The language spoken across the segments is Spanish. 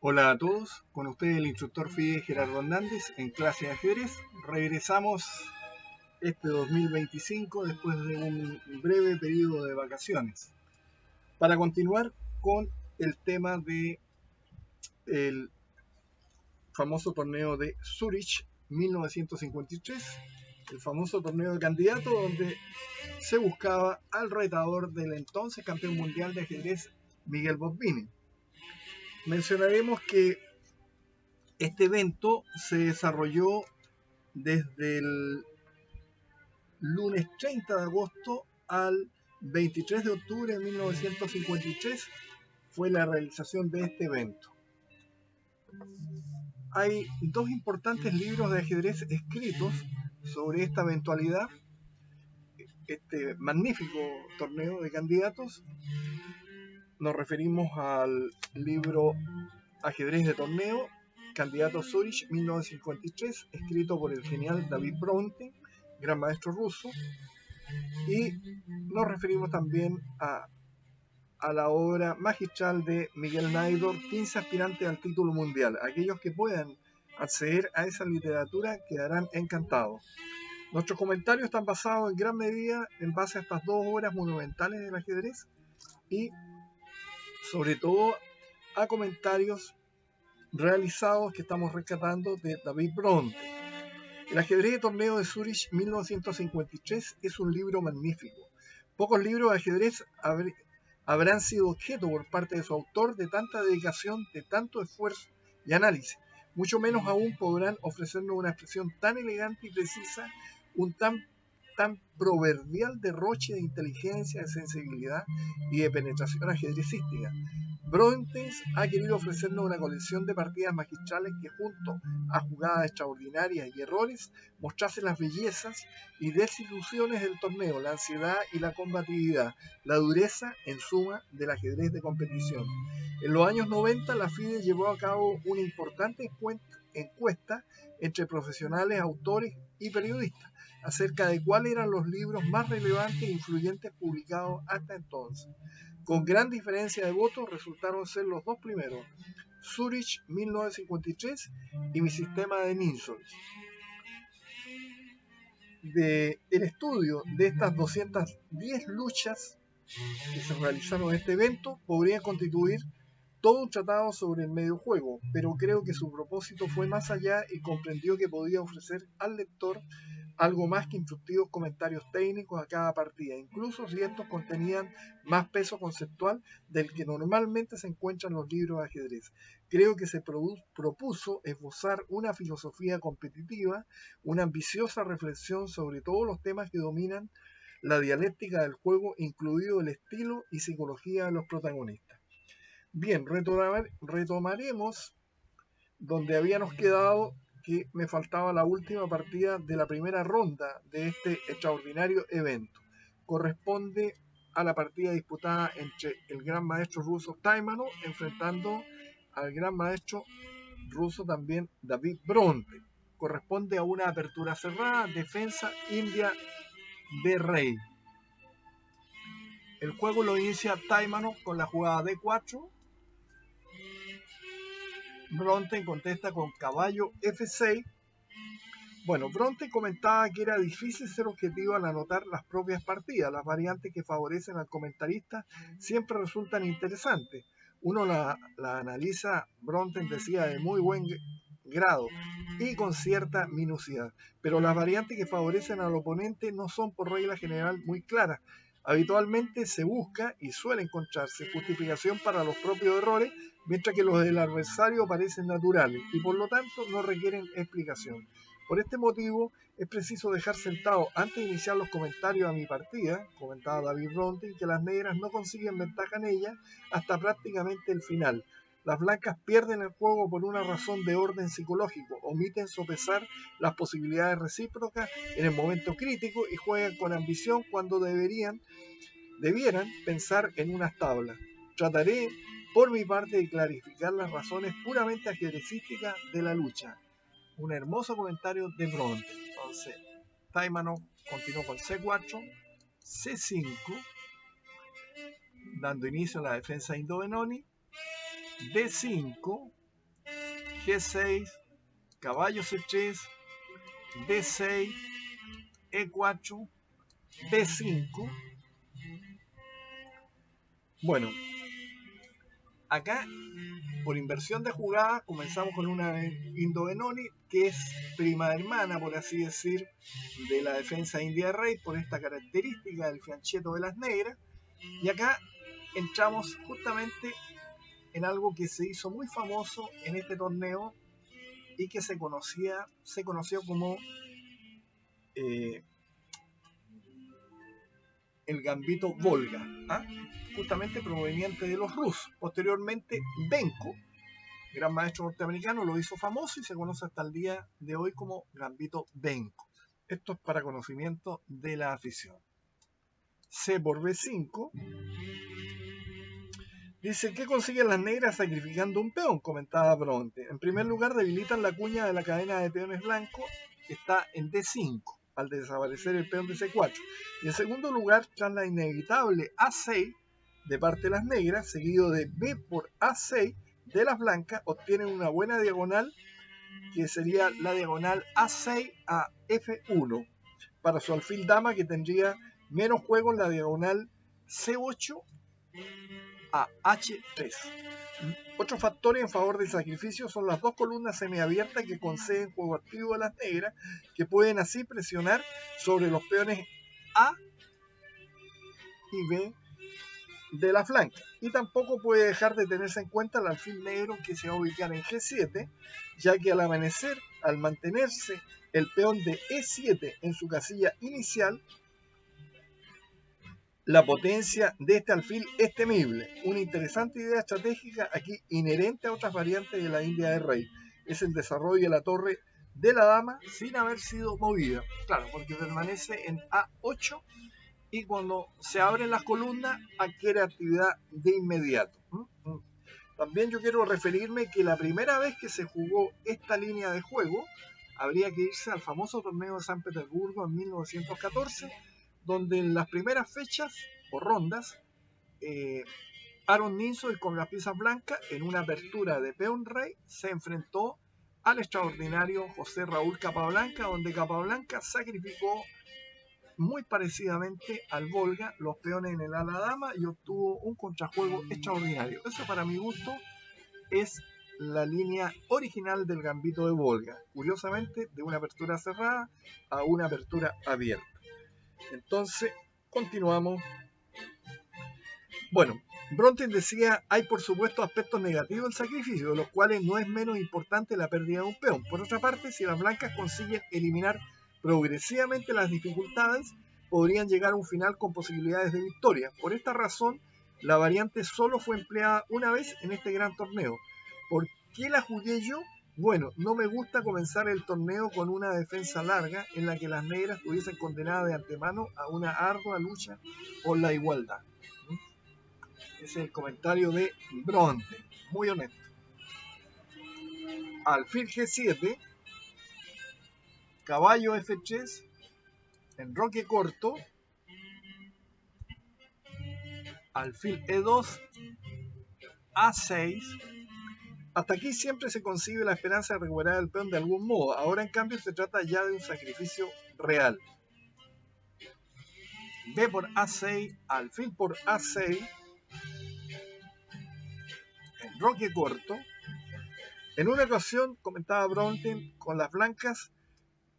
Hola a todos, con ustedes el instructor FIDE Gerardo Hernández en clase de ajedrez. Regresamos este 2025 después de un breve periodo de vacaciones para continuar con el tema de el famoso torneo de Zurich 1953, el famoso torneo de candidato donde se buscaba al retador del entonces campeón mundial de ajedrez Miguel Bobbini. Mencionaremos que este evento se desarrolló desde el lunes 30 de agosto al 23 de octubre de 1953 fue la realización de este evento. Hay dos importantes libros de ajedrez escritos sobre esta eventualidad, este magnífico torneo de candidatos. Nos referimos al libro Ajedrez de Torneo, Candidato Zurich 1953, escrito por el genial David Bronte, gran maestro ruso, y nos referimos también a la obra magistral de Miguel Naidoo, 15 aspirantes al título mundial. Aquellos que puedan acceder a esa literatura quedarán encantados. Nuestros comentarios están basados en gran medida en base a estas dos obras monumentales del ajedrez y sobre todo a comentarios realizados que estamos rescatando de David Bronte. El ajedrez de torneo de Zurich 1953 es un libro magnífico. Pocos libros de ajedrez habrán sido objeto por parte de su autor de tanta dedicación, de tanto esfuerzo y análisis. Mucho menos aún podrán ofrecernos una expresión tan elegante y precisa, un tan proverbial derroche de inteligencia, de sensibilidad y de penetración ajedrecística. Bronte ha querido ofrecernos una colección de partidas magistrales que, junto a jugadas extraordinarias y errores, mostrasen las bellezas y desilusiones del torneo, la ansiedad y la combatividad, la dureza, en suma, del ajedrez de competición. En los años 90, la FIDE llevó a cabo una importante encuesta entre profesionales, autores y periodistas acerca de cuáles eran los libros más relevantes e influyentes publicados hasta entonces. Con gran diferencia de votos resultaron ser los dos primeros, Zurich 1953 y Mi sistema de Ninsols. El estudio de estas 210 luchas que se realizaron en este evento podría constituir todo un tratado sobre el medio juego, pero creo que su propósito fue más allá y comprendió que podía ofrecer al lector algo más que instructivos comentarios técnicos a cada partida, incluso si estos contenían más peso conceptual del que normalmente se encuentra en los libros de ajedrez. Creo que se propuso esbozar una filosofía competitiva, una ambiciosa reflexión sobre todos los temas que dominan la dialéctica del juego, incluido el estilo y psicología de los protagonistas. Bien, retomaremos donde habíamos quedado, que me faltaba la última partida de la primera ronda de este extraordinario evento. Corresponde a la partida disputada entre el gran maestro ruso Taimanov enfrentando al gran maestro ruso también David Bronte. Corresponde a una apertura cerrada, defensa india de rey. El juego lo inicia Taimanov con la jugada D4. Bronte contesta con caballo F6. Bueno, Bronte comentaba que era difícil ser objetivo al anotar las propias partidas. Las variantes que favorecen al comentarista siempre resultan interesantes. Uno la analiza, Bronte decía, de muy buen grado y con cierta minucia, pero las variantes que favorecen al oponente no son por regla general muy claras. Habitualmente se busca y suele encontrarse justificación para los propios errores, mientras que los del adversario parecen naturales y por lo tanto no requieren explicación. Por este motivo es preciso dejar sentado antes de iniciar los comentarios a mi partida, comentaba David Bronte, que las negras no consiguen ventaja en ella hasta prácticamente el final. Las blancas pierden el juego por una razón de orden psicológico, omiten sopesar las posibilidades recíprocas en el momento crítico y juegan con ambición cuando debieran pensar en unas tablas. Trataré, por mi parte, de clarificar las razones puramente ajedrecísticas de la lucha. Un hermoso comentario de Bronte. Entonces, Taimanov continuó con C4, C5, dando inicio a la defensa de Indo-Benoni, D5, G6, caballo C3, D6, E4, D5. Bueno, acá por inversión de jugadas comenzamos con una Indo-Benoni que es prima hermana, por así decir, de la defensa india de rey por esta característica del fianchetto de las negras. Y acá entramos justamente en algo que se hizo muy famoso en este torneo y que se conoció como el gambito Volga, justamente proveniente de los rusos. Posteriormente, Benko, gran maestro norteamericano, lo hizo famoso y se conoce hasta el día de hoy como gambito Benko. Esto es para conocimiento de la afición. C por B5. Dice, ¿qué consiguen las negras sacrificando un peón? Comentaba Bronte. En primer lugar, debilitan la cuña de la cadena de peones blancos, que está en D5, al desaparecer el peón de C4. Y en segundo lugar, tras la inevitable A6 de parte de las negras, seguido de B por A6 de las blancas, obtienen una buena diagonal, que sería la diagonal A6 a F1, para su alfil dama, que tendría menos juego en la diagonal C8 a H3. Otros factores en favor del sacrificio son las dos columnas semiabiertas que conceden juego activo a las negras, que pueden así presionar sobre los peones A y B de la flanca. Y tampoco puede dejar de tenerse en cuenta el alfil negro que se va a ubicar en G7, ya que al mantenerse el peón de E7 en su casilla inicial, la potencia de este alfil es temible. Una interesante idea estratégica aquí inherente a otras variantes de la India de rey es el desarrollo de la torre de la dama sin haber sido movida. Claro, porque permanece en A8 y cuando se abren las columnas adquiere actividad de inmediato. También yo quiero referirme que la primera vez que se jugó esta línea de juego habría que irse al famoso torneo de San Petersburgo en 1914, donde en las primeras fechas o rondas, Aaron Ninsoy con las piezas blancas, en una apertura de peón rey, se enfrentó al extraordinario José Raúl Capablanca, donde Capablanca sacrificó muy parecidamente al Volga los peones en el ala dama y obtuvo un contrajuego extraordinario. Eso, para mi gusto, es la línea original del gambito de Volga, curiosamente de una apertura cerrada a una apertura abierta. Entonces, continuamos. Bueno, Bronte decía, hay por supuesto aspectos negativos del sacrificio, de los cuales no es menos importante la pérdida de un peón. Por otra parte, si las blancas consiguen eliminar progresivamente las dificultades, podrían llegar a un final con posibilidades de victoria. Por esta razón, la variante solo fue empleada una vez en este gran torneo. ¿Por qué la jugué yo? Bueno, no me gusta comenzar el torneo con una defensa larga en la que las negras estuviesen condenadas de antemano a una ardua lucha por la igualdad. Ese es el comentario de Bronte, muy honesto. Alfil G7, caballo F3, enroque corto, alfil E2, A6. Hasta aquí siempre se concibe la esperanza de recuperar el peón de algún modo. Ahora, en cambio, se trata ya de un sacrificio real. B por A6, alfil por A6, enroque corto. En una ocasión, comentaba Bronte, con las blancas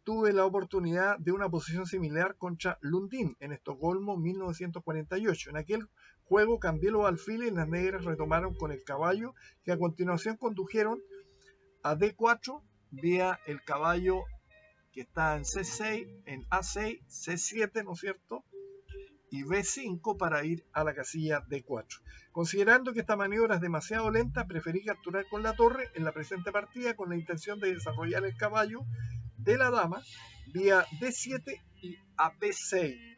tuve la oportunidad de una posición similar contra Lundin en Estocolmo 1948. En aquel juego cambié los alfiles y las negras retomaron con el caballo, que a continuación condujeron a D4 vía el caballo que está en C6, en A6, C7, ¿no es cierto? Y B5 para ir a la casilla D4. Considerando que esta maniobra es demasiado lenta, preferí capturar con la torre en la presente partida con la intención de desarrollar el caballo de la dama vía D7 y a B6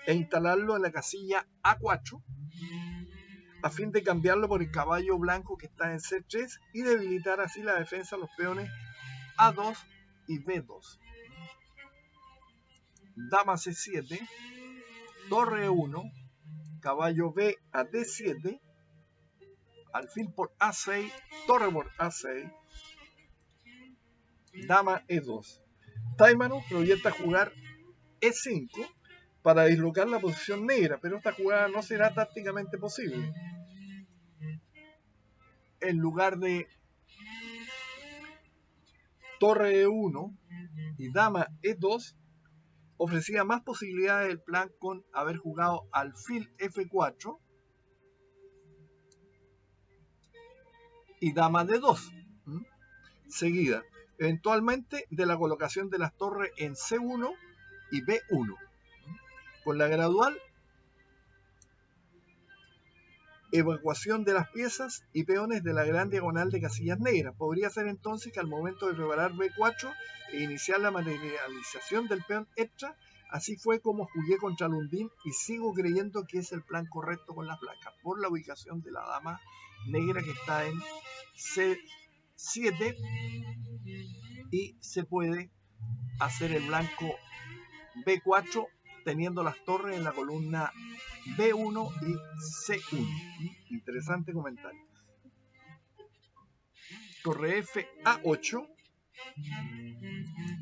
e instalarlo en la casilla A4 a fin de cambiarlo por el caballo blanco que está en C3 y debilitar así la defensa de los peones A2 y B2. Dama C7, torre 1, caballo B a D7, alfil por A6, torre por A6, dama E2. Taimano proyecta jugar E5 para dislocar la posición negra, pero esta jugada no será tácticamente posible. En lugar de torre E1 y dama E2, ofrecía más posibilidades del plan con haber jugado alfil F4 y dama D2 seguida, eventualmente de la colocación de las torres en C1 y B1. Con la gradual evacuación de las piezas y peones de la gran diagonal de casillas negras. Podría ser entonces que al momento de preparar B4 e iniciar la materialización del peón extra, así fue como jugué contra Lundin y sigo creyendo que es el plan correcto con las blancas, por la ubicación de la dama negra que está en C7 y se puede hacer el blanco B4 teniendo las torres en la columna B1 y C1. Interesante comentario. Torre F A8,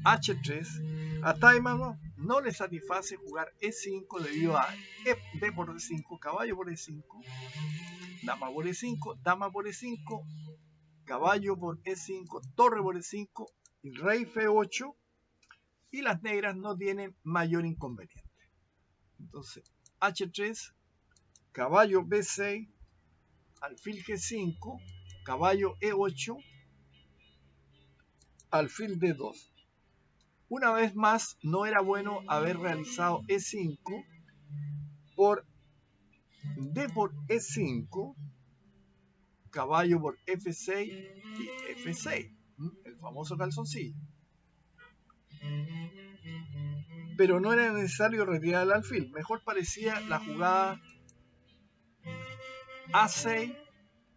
H3. A Taimano no le satisface jugar E5 debido a D por D5, caballo por E5, dama por E5, dama por E5, caballo por E5, torre por E5 y rey F8, y las negras no tienen mayor inconveniente. Entonces, H3, caballo B6, alfil G5, caballo E8, alfil D2. Una vez más, no era bueno haber realizado E5 por D por E5, caballo por F6 y F6, el famoso calzoncillo. Pero no era necesario retirar el alfil, mejor parecía la jugada A6,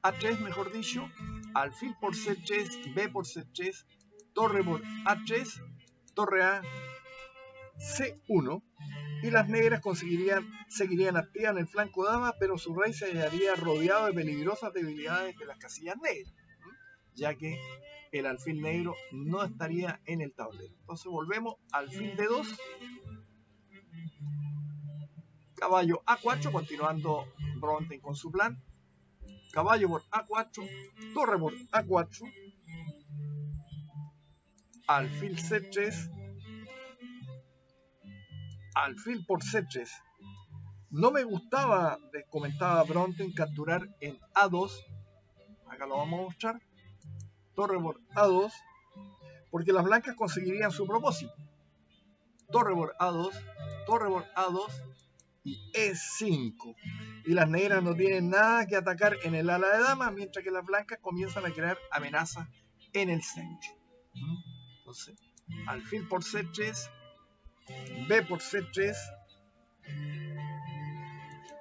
A3 mejor dicho, alfil por C3, B por C3, torre por A3, torre A, C1, y las negras seguirían activas en el flanco dama, pero su rey se hallaría rodeado de peligrosas debilidades de las casillas negras, ya que el alfil negro no estaría en el tablero. Entonces volvemos al alfil D2, caballo A4, continuando Bronten con su plan, caballo por A4, torre por A4, alfil C3, alfil por C3. No me gustaba, comentaba Bronten, capturar en A2, acá lo vamos a mostrar, torre por A2, porque las blancas conseguirían su propósito. Torre por A2, torre por A2 y E5. Y las negras no tienen nada que atacar en el ala de dama, mientras que las blancas comienzan a crear amenazas en el centro. Entonces, alfil por C3, B por C3,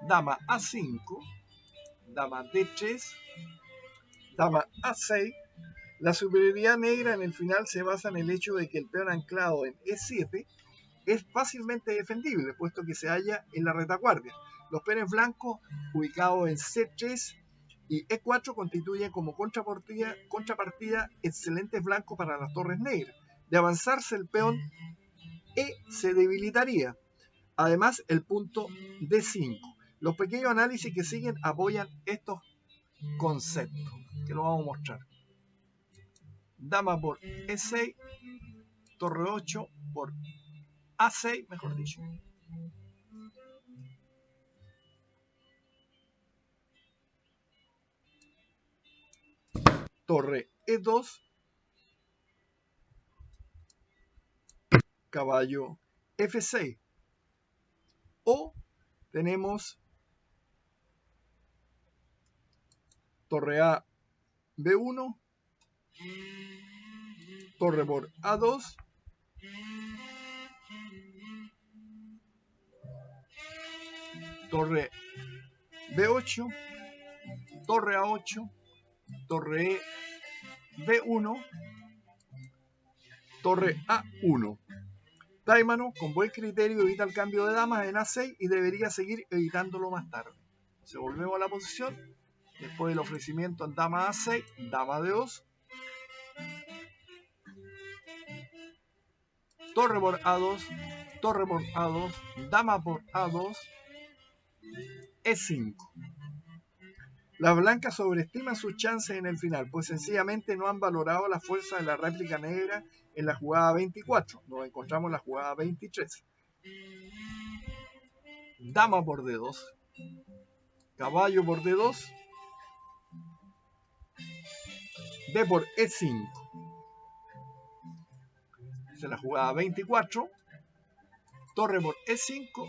dama A5, dama D3, dama A6. La superioridad negra en el final se basa en el hecho de que el peón anclado en E7 es fácilmente defendible, puesto que se halla en la retaguardia. Los peones blancos ubicados en C3 y E4 constituyen como contrapartida excelentes blancos para las torres negras. De avanzarse el peón E se debilitaría. Además, el punto D5. Los pequeños análisis que siguen apoyan estos conceptos, que lo vamos a mostrar. Dama por E6, torre 8 por A6, mejor dicho. Torre E2, caballo F6. O tenemos torre A B1, torre por A2, torre B8, torre A8, torre E B1, torre A1. Taimano, con buen criterio, evita el cambio de damas en A6 y debería seguir evitándolo más tarde. Se volvemos a la posición, después del ofrecimiento en dama A6, dama D2, torre por A2, torre por A2, dama por A2, E5. Las blancas sobreestiman sus chances en el final, pues sencillamente no han valorado la fuerza de la réplica negra en la jugada 24. Nos encontramos en la jugada 23. Dama por D2, caballo por D2, D por E5. Esa es la jugada 24. Torre por E5,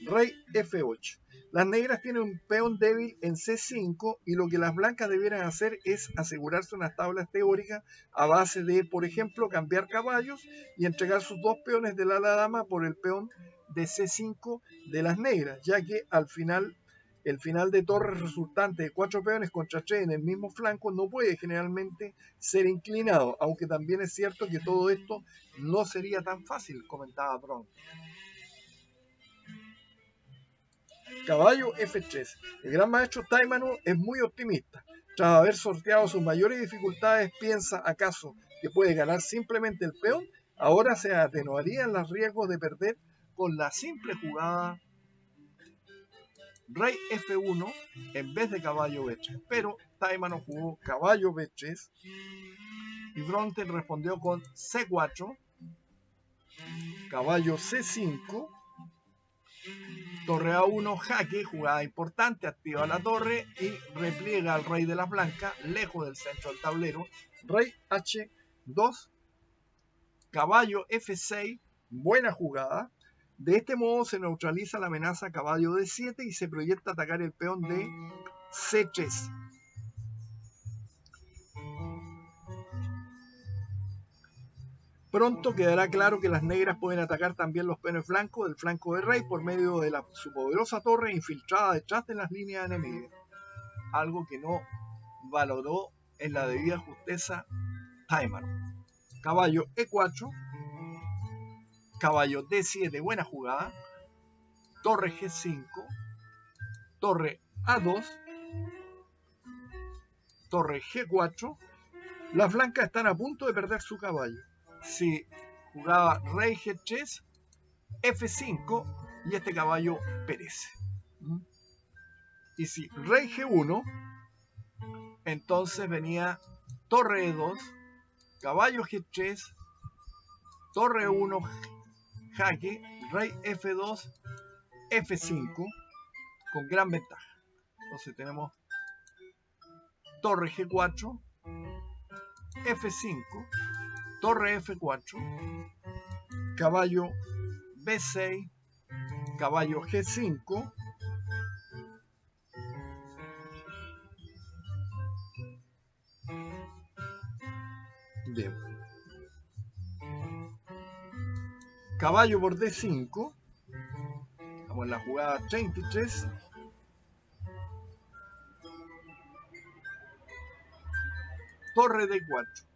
rey F8. Las negras tienen un peón débil en C5 y lo que las blancas debieran hacer es asegurarse unas tablas teóricas a base de, por ejemplo, cambiar caballos y entregar sus dos peones del ala dama por el peón de C5 de las negras, ya que al final el final de torres resultante de 4 peones contra 3 en el mismo flanco no puede generalmente ser inclinado, aunque también es cierto que todo esto no sería tan fácil, comentaba Brown. Caballo F3. El gran maestro Taimanov es muy optimista. Tras haber sorteado sus mayores dificultades, piensa acaso que puede ganar simplemente el peón. Ahora se atenuarían los riesgos de perder con la simple jugada rey F1 en vez de caballo B3. Pero Taimanov jugó caballo B3 y Bronten respondió con C4, caballo C5, torre A1, jaque, jugada importante, activa la torre y repliega al rey de las blancas, lejos del centro del tablero. Rey H2, caballo F6, buena jugada. De este modo se neutraliza la amenaza caballo D7 y se proyecta atacar el peón de C3. Pronto quedará claro que las negras pueden atacar también los peones blancos del flanco del rey por medio de su poderosa torre infiltrada detrás de las líneas enemigas, algo que no valoró en la debida justeza Taimanov. Caballo E4, caballo D7, buena jugada, torre G5, torre A2, torre G4. Las blancas están a punto de perder su caballo. Si jugaba rey G3, F5 y este caballo perece. Y si rey G1, entonces venía torre E2, caballo G3, torre 1, jaque, rey F2, F5, con gran ventaja. Entonces tenemos torre G4, F5, torre F4, caballo B6, caballo G5, bien. Caballo por D5, estamos en la jugada 33, torre D4.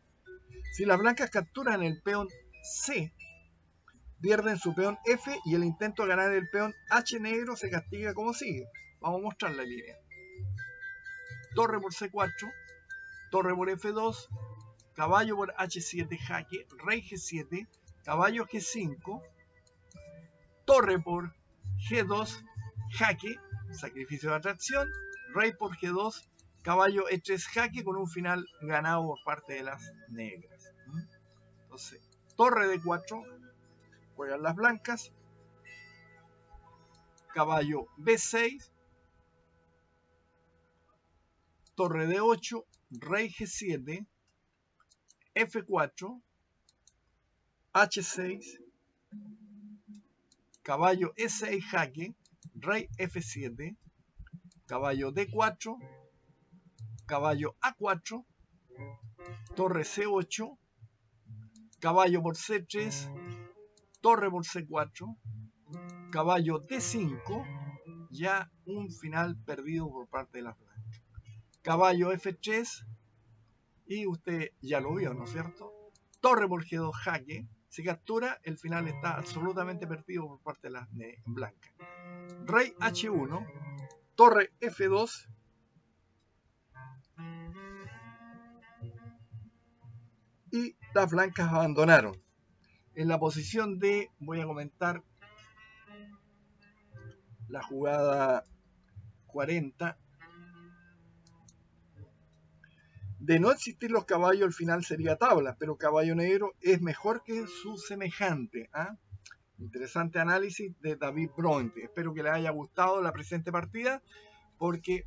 Si las blancas capturan el peón C, pierden su peón F y el intento de ganar el peón H negro se castiga como sigue. Vamos a mostrar la línea. Torre por C4, torre por F2, caballo por H7 jaque, rey G7, caballo G5, torre por G2 jaque, sacrificio de atracción, rey por G2, caballo E3 jaque con un final ganado por parte de las negras. Entonces, torre D4, juegan las blancas, caballo B6, torre D8, rey G7, F4, H6, caballo E6 jaque, rey F7, caballo D4, caballo A4, torre C8, caballo por C3, torre por C4, caballo D5, ya un final perdido por parte de las blancas. Caballo F3, y usted ya lo vio, ¿no es cierto? Torre por G2 jaque, se captura, el final está absolutamente perdido por parte de las blancas. Rey H1, torre F2, y las blancas abandonaron. En la posición D voy a comentar la jugada 40. De no existir los caballos, el final sería tabla, pero caballo negro es mejor que su semejante. ¿Ah? Interesante análisis de David Bronte. Espero que les haya gustado la presente partida, porque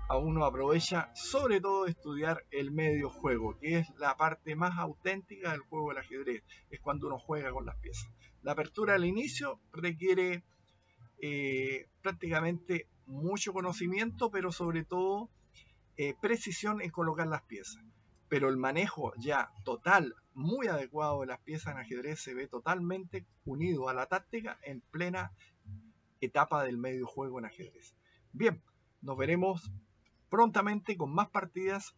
a uno aprovecha sobre todo estudiar el medio juego, que es la parte más auténtica del juego del ajedrez. Es cuando uno juega con las piezas. La apertura al inicio requiere prácticamente mucho conocimiento, pero sobre todo precisión en colocar las piezas. Pero el manejo ya total, muy adecuado de las piezas en ajedrez se ve totalmente unido a la táctica en plena etapa del medio juego en ajedrez. Bien, nos veremos prontamente con más partidas.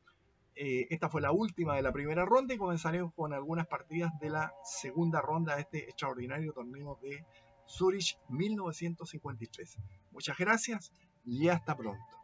Esta fue la última de la primera ronda y comenzaremos con algunas partidas de la segunda ronda de este extraordinario torneo de Zurich 1953. Muchas gracias y hasta pronto.